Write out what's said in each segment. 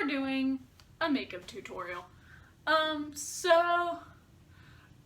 we're doing a makeup tutorial. So I'm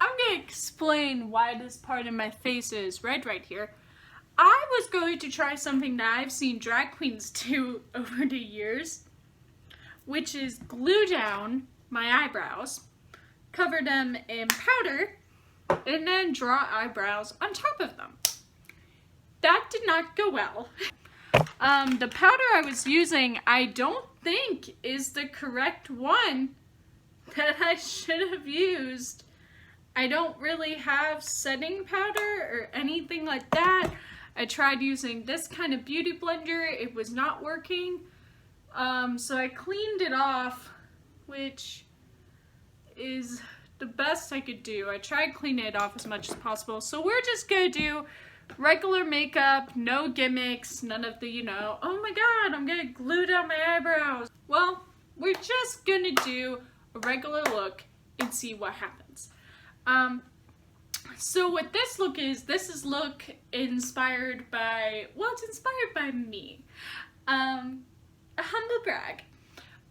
gonna explain why this part of my face is red right here. I was going to try something that I've seen drag queens do over the years, which is glue down my eyebrows, cover them in powder, and then draw eyebrows on top of them. That did not go well. The powder I was using, I don't think is the correct one that I should have used. I don't really have setting powder or anything like that. I tried using this kind of beauty blender. It was not working. So I cleaned it off, which is the best I could do. I tried cleaning it off as much as possible. So we're just gonna do regular makeup, no gimmicks, none of the, oh my god, I'm gonna glue down my eyebrows. Well, we're just gonna do a regular look and see what happens. So what this look is look inspired by, well, it's inspired by me. A humble brag.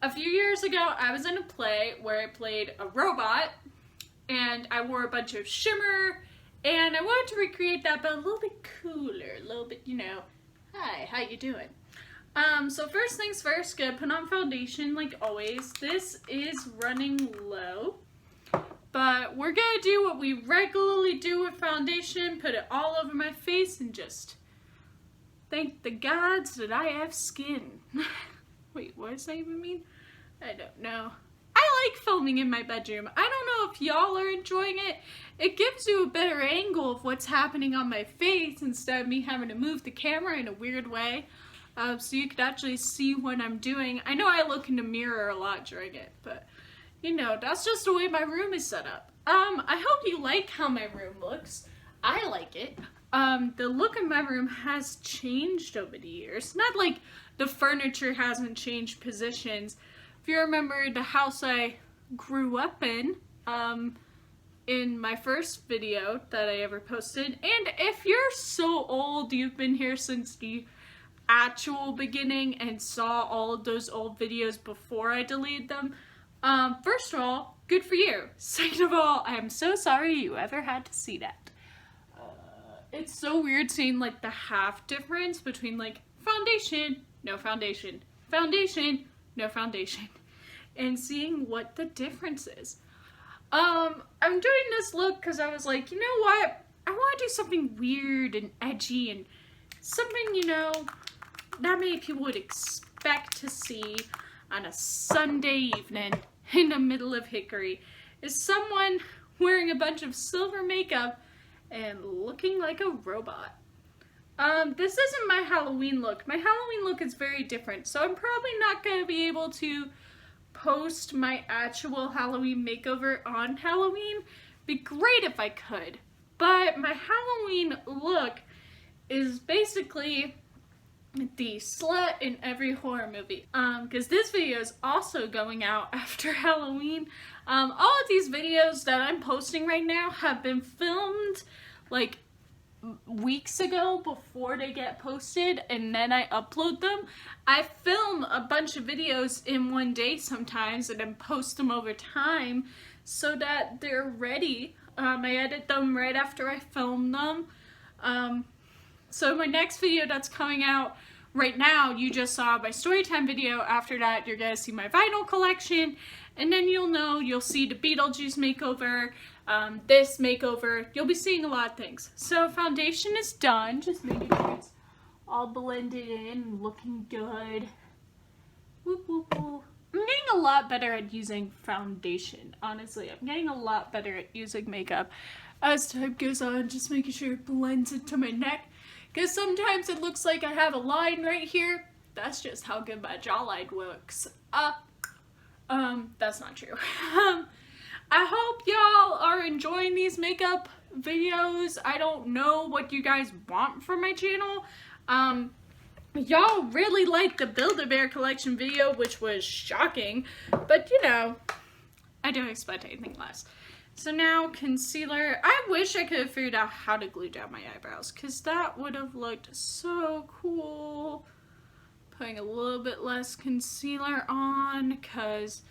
A few years ago, I was in a play where I played a robot, and I wore a bunch of shimmer, and I wanted to recreate that, but a little bit cooler, a little bit, hi, how you doing? So first things first, gonna put on foundation like always. This is running low, but we're gonna do what we regularly do with foundation, put it all over my face, and just thank the gods that I have skin. Wait, what does that even mean? I don't know. I like filming in my bedroom. I don't know if y'all are enjoying it. It gives you a better angle of what's happening on my face instead of me having to move the camera in a weird way. So you could actually see what I'm doing. I know I look in the mirror a lot during it, but that's just the way my room is set up. I hope you like how my room looks. I like it. The look of my room has changed over the years. Not like the furniture hasn't changed positions. If you remember the house I grew up in my first video that I ever posted, and if you're so old, you've been here since the actual beginning and saw all of those old videos before I deleted them, first of all, good for you. Second of all, I'm so sorry you ever had to see that. It's so weird seeing like the half difference between like foundation, no foundation, foundation, no foundation, and seeing what the difference is. I'm doing this look because I was like, you know what? I want to do something weird and edgy and something, not many people would expect to see on a Sunday evening in the middle of Hickory, is someone wearing a bunch of silver makeup and looking like a robot. This isn't my Halloween look. My Halloween look is very different, so I'm probably not going to be able to post my actual Halloween makeover on Halloween. Be great if I could, but my Halloween look is basically the slut in every horror movie. Because this video is also going out after Halloween. All of these videos that I'm posting right now have been filmed like weeks ago before they get posted, and then I upload them. I film a bunch of videos in one day sometimes and then post them over time so that they're ready. I edit them right after I film them. So my next video that's coming out right now, you just saw my storytime video. After that, you're gonna see my vinyl collection, and then you'll see the Beetlejuice makeover, this makeover. You'll be seeing a lot of things. So foundation is done, just making sure it's all blended in, looking good. Whoop, whoop, whoop. I'm getting a lot better at using foundation, honestly. I'm getting a lot better at using makeup as time goes on, just making sure it blends into my neck. Because sometimes it looks like I have a line right here. That's just how good my jawline looks. That's not true. I hope y'all are enjoying these makeup videos. I don't know what you guys want from my channel. Y'all really liked the Build-A-Bear collection video, which was shocking. But, I don't expect anything less. So now concealer. I wish I could have figured out how to glue down my eyebrows, because that would have looked so cool. putting a little bit less concealer on because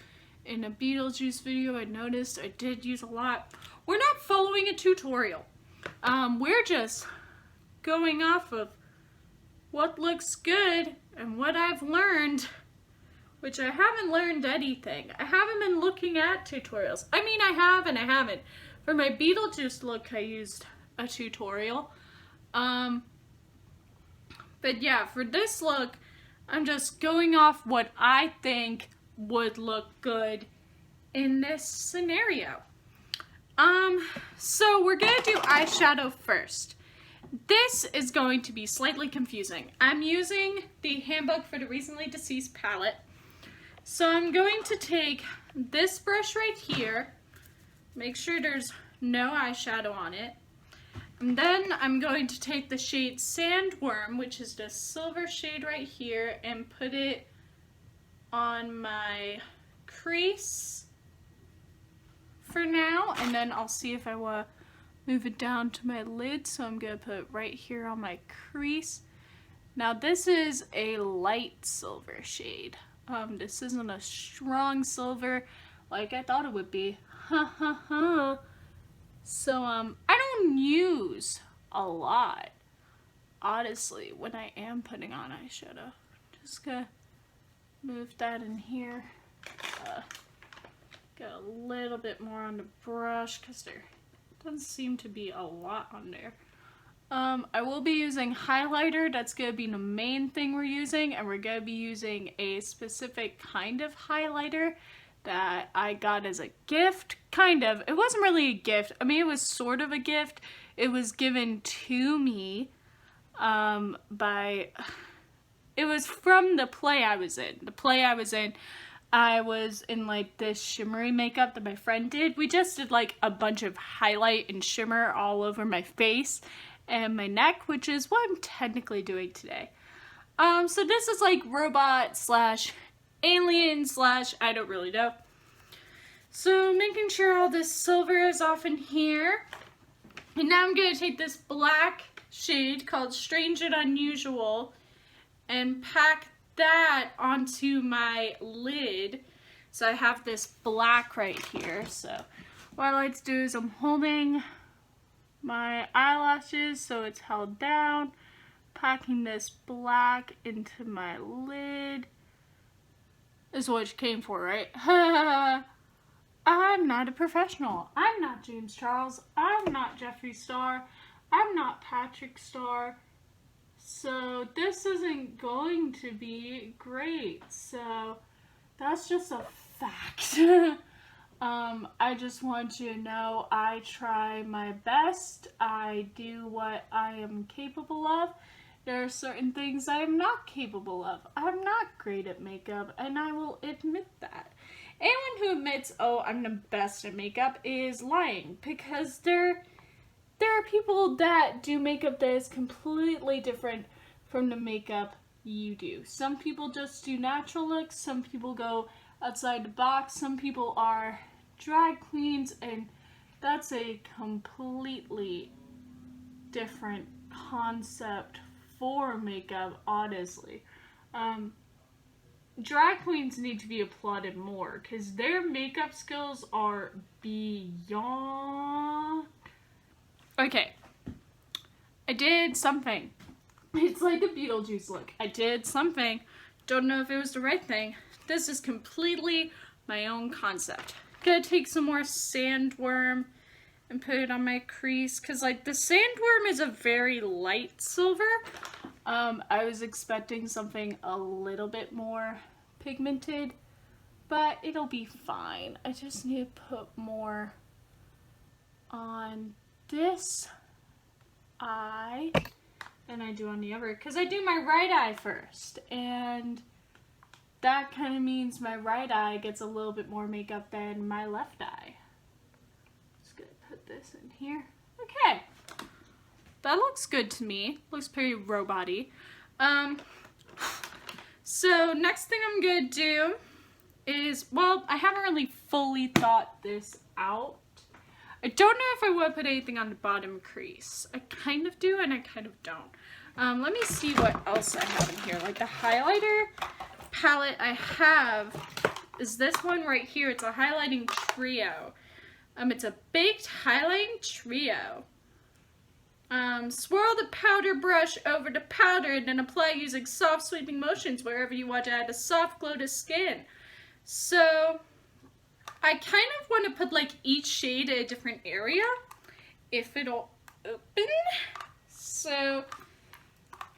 in a Beetlejuice video I noticed I did use a lot. We're not following a tutorial. We're just going off of what looks good and what I've learned, which I haven't learned anything. I haven't been looking at tutorials. I mean, I have and I haven't. For my Beetlejuice look, I used a tutorial. But yeah, for this look, I'm just going off what I think would look good in this scenario. So we're gonna do eyeshadow first. This is going to be slightly confusing. I'm using the Handbook for the Recently Deceased palette. So I'm going to take this brush right here, make sure there's no eyeshadow on it, and then I'm going to take the shade Sandworm, which is the silver shade right here, and put it on my crease for now, and then I'll see if I want to move it down to my lid, so I'm going to put it right here on my crease. Now this is a light silver shade. This isn't a strong silver like I thought it would be. So I don't use a lot, honestly, when I am putting on eyeshadow. Just gonna move that in here. Get a little bit more on the brush because there doesn't seem to be a lot on there. I will be using highlighter. That's going to be the main thing we're using, and we're going to be using a specific kind of highlighter that I got as a gift, kind of. It wasn't really a gift. I mean, it was sort of a gift. It was given to me it was from the play I was in. The play I was in, I was in like this shimmery makeup that my friend did. We just did like a bunch of highlight and shimmer all over my face and my neck, which is what I'm technically doing today. So this is like robot slash alien slash I don't really know. So making sure all this silver is off in here. And now I'm going to take this black shade called Strange and Unusual and pack that onto my lid. So I have this black right here. So what I like to do is I'm holding my eyelashes so it's held down, packing this black into my lid. This is what you came for, right? I'm not a professional. I'm not James Charles. I'm not Jeffree Star. I'm not Patrick Star. So this isn't going to be great. So that's just a fact. I just want you to know I try my best. I do what I am capable of. There are certain things I am not capable of. I'm not great at makeup, and I will admit that. Anyone who admits, oh, I'm the best at makeup is lying, because there are people that do makeup that is completely different from the makeup you do. Some people just do natural looks, some people go outside the box, some people are drag queens, and that's a completely different concept for makeup, honestly. Drag queens need to be applauded more because their makeup skills are beyond. Okay, I did something. It's like a Beetlejuice look. I did something. Don't know if it was the right thing. This is completely my own concept. Gonna take some more Sandworm and put it on my crease because like the Sandworm is a very light silver. I was expecting something a little bit more pigmented, but it'll be fine. I just need to put more on this eye than I do on the other because I do my right eye first, and that kind of means my right eye gets a little bit more makeup than my left eye. Just gonna put this in here. Okay. That looks good to me. Looks pretty robot-y. So next thing I'm gonna do is, well, I haven't really fully thought this out. I don't know if I want to put anything on the bottom crease. I kind of do and I kind of don't. Let me see what else I have in here. Like the highlighter palette I have is this one right here. It's a highlighting trio. It's a baked highlighting trio. Swirl the powder brush over the powder and then apply using soft sweeping motions wherever you want to add a soft glow to skin. So I kind of want to put like each shade in a different area if it'll open. So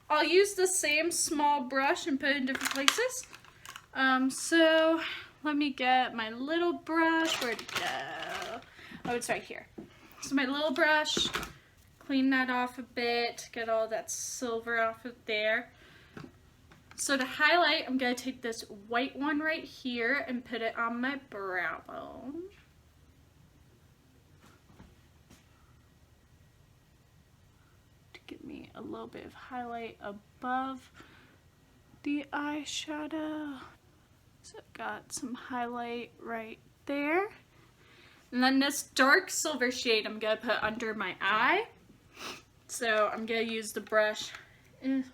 I'll use the same small brush and put it in different places. So let me get my little brush. Where'd it go? Oh, it's right here. So my little brush, clean that off a bit, get all that silver off of there. So to highlight, I'm going to take this white one right here and put it on my brow bone. To give me a little bit of highlight above the eyeshadow. So I've got some highlight right there. And then this dark silver shade I'm going to put under my eye. So I'm going to use the brush. It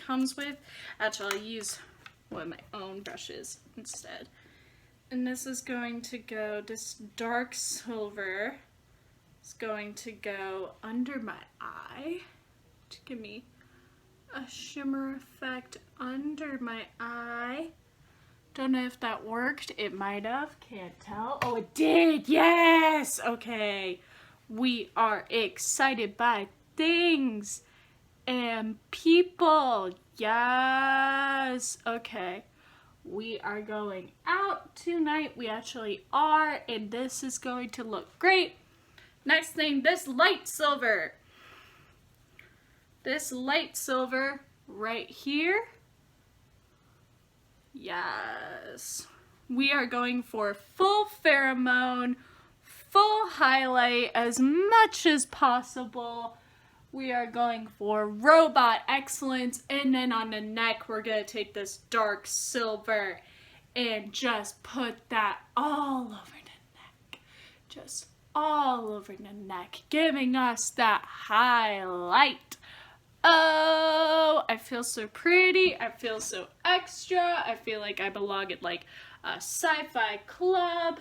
comes with. Actually, I'll use one of my own brushes instead. And this is going to go, this dark silver is going to go under my eye to give me a shimmer effect under my eye. Don't know if that worked. It might have. Can't tell. Oh, it did. Yes. Okay. We are excited by things and people. Yes. Okay. We are going out tonight. We actually are. And this is going to look great. Next thing, this light silver. This light silver right here. Yes. We are going for full pheromone, full highlight as much as possible. We are going for robot excellence, and then on the neck we're going to take this dark silver and just put that all over the neck. Just all over the neck, giving us that highlight. Oh, I feel so pretty. I feel so extra. I feel like I belong at like a sci-fi club.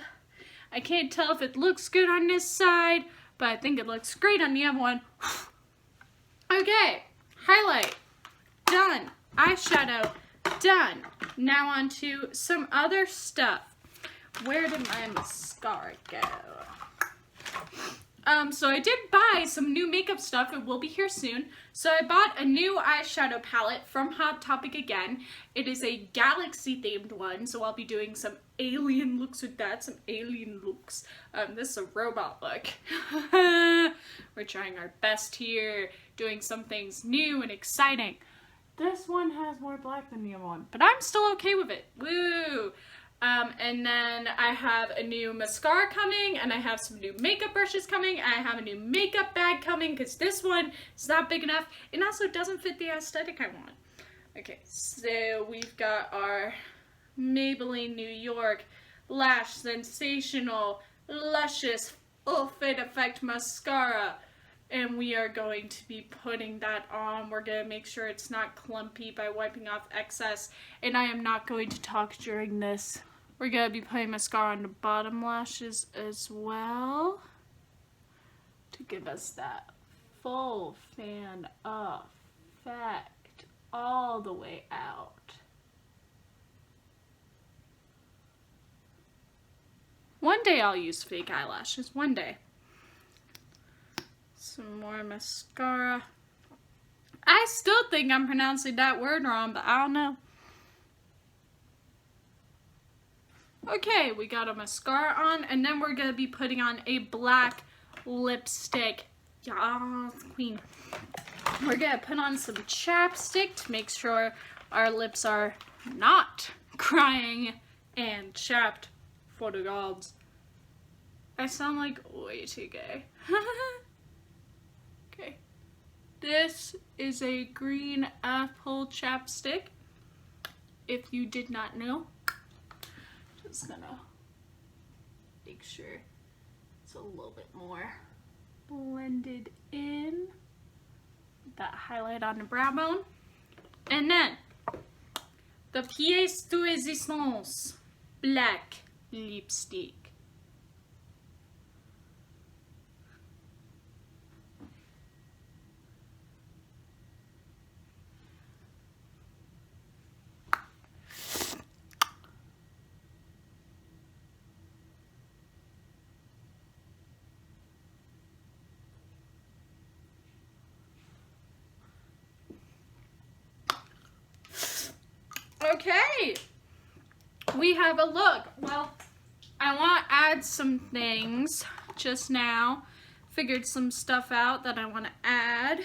I can't tell if it looks good on this side, but I think it looks great on the other one. Okay, highlight, done. Eyeshadow, done. Now on to some other stuff. Where did my mascara go? So I did buy some new makeup stuff. It will be here soon. So I bought a new eyeshadow palette from Hot Topic again. It is a galaxy themed one, so I'll be doing some alien looks with that, some alien looks. This is a robot look. We're trying our best here, doing some things new and exciting. This one has more black than the other one, but I'm still okay with it. Woo! And then I have a new mascara coming, and I have some new makeup brushes coming, and I have a new makeup bag coming, because this one is not big enough, and also doesn't fit the aesthetic I want. Okay, so we've got our Maybelline New York Lash Sensational Luscious Full Fit Effect Mascara. And we are going to be putting that on. We're going to make sure it's not clumpy by wiping off excess. And I am not going to talk during this. We're going to be putting mascara on the bottom lashes as well, to give us that full fan effect all the way out. One day I'll use fake eyelashes. One day. Some more mascara. I still think I'm pronouncing that word wrong, but I don't know. Okay, we got a mascara on, and then we're going to be putting on a black lipstick. Yes, queen. We're going to put on some chapstick to make sure our lips are not crying and chapped for the gods. I sound like way too gay. Okay, this is a green apple chapstick. If you did not know, just gonna make sure it's a little bit more blended in. that highlight on the brow bone. And then the pièce de résistance, black lipstick. Okay, we have a look. Well, I want to add some things just now. Figured some stuff out that I want to add.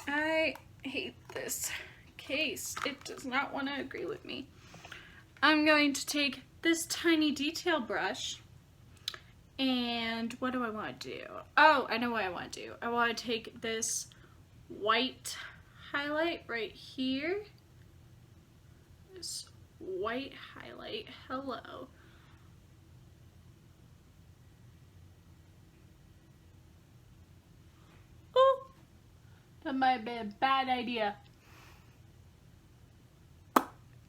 I hate this case. It does not want to agree with me. I'm going to take this tiny detail brush, and what do I want to do? Oh, I know what I want to do. I want to take this white highlight right here. This white highlight, hello. Oh, that might have been a bad idea.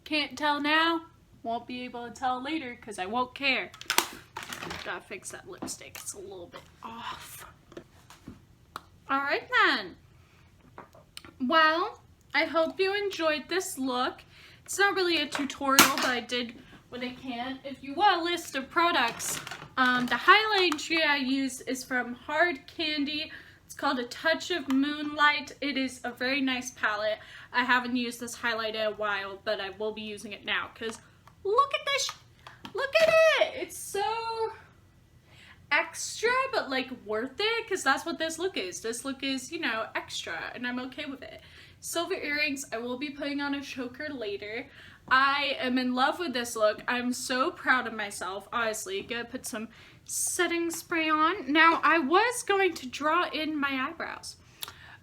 Can't tell now, won't be able to tell later because I won't care. Gotta fix that lipstick, it's a little bit off. Alright then. Well, I hope you enjoyed this look. It's not really a tutorial, but I did what I can. If you want a list of products, the highlighting trio I use is from Hard Candy. It's called A Touch of Moonlight. It is a very nice palette. I haven't used this highlight in a while, but I will be using it now because look at this. Look at it. It's so extra, but like worth it, because that's what this look is. This look is, you know, extra, and I'm okay with it. Silver earrings, I will be putting on a choker later. I am in love with this look. I'm so proud of myself, honestly. Gonna put some setting spray on. Now, I was going to draw in my eyebrows,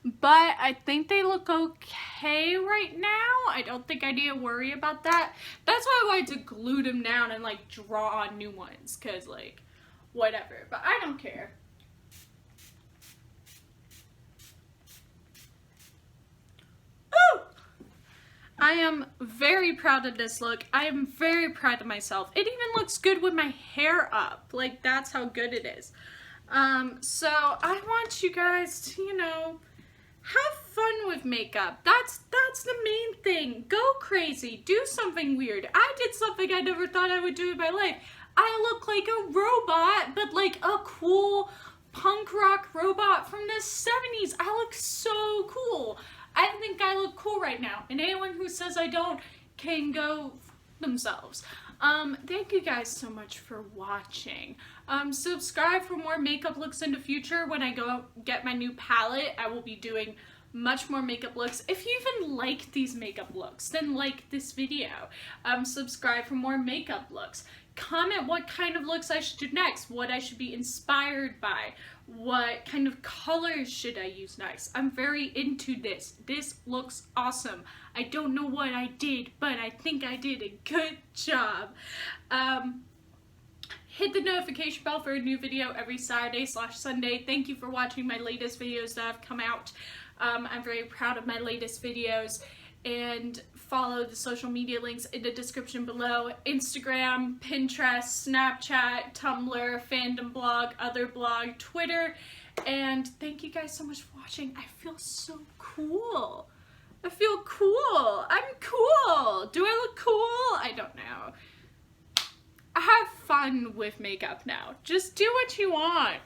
but I think they look okay right now. I don't think I need to worry about that. That's why I wanted to glue them down and like draw on new ones, because like, whatever. But I don't care. I am very proud of this look. I am very proud of myself. It even looks good with my hair up. Like, that's how good it is. So I want you guys to, you know, have fun with makeup. That's the main thing. Go crazy. Do something weird. I did something I never thought I would do in my life. I look like a robot, but like a cool punk rock robot from the 70s. I look so cool. I think I look cool right now, and anyone who says I don't can go themselves. Thank you guys so much for watching. Subscribe for more makeup looks in the future. When I go get my new palette, I will be doing much more makeup looks. If you even like these makeup looks, then like this video. Subscribe for more makeup looks. Comment what kind of looks I should do next, what I should be inspired by, what kind of colors should I use next. I'm very into this. This looks awesome. I don't know what I did, but I think I did a good job. Hit the notification bell for a new video every Saturday/Sunday. Thank you for watching my latest videos that have come out. I'm very proud of my latest videos. And follow the social media links in the description below. Instagram, Pinterest, Snapchat, Tumblr, Fandom Blog, Other Blog, Twitter. And thank you guys so much for watching. I feel so cool. I feel cool. I'm cool. Do I look cool? I don't know. I have fun with makeup now. Just do what you want.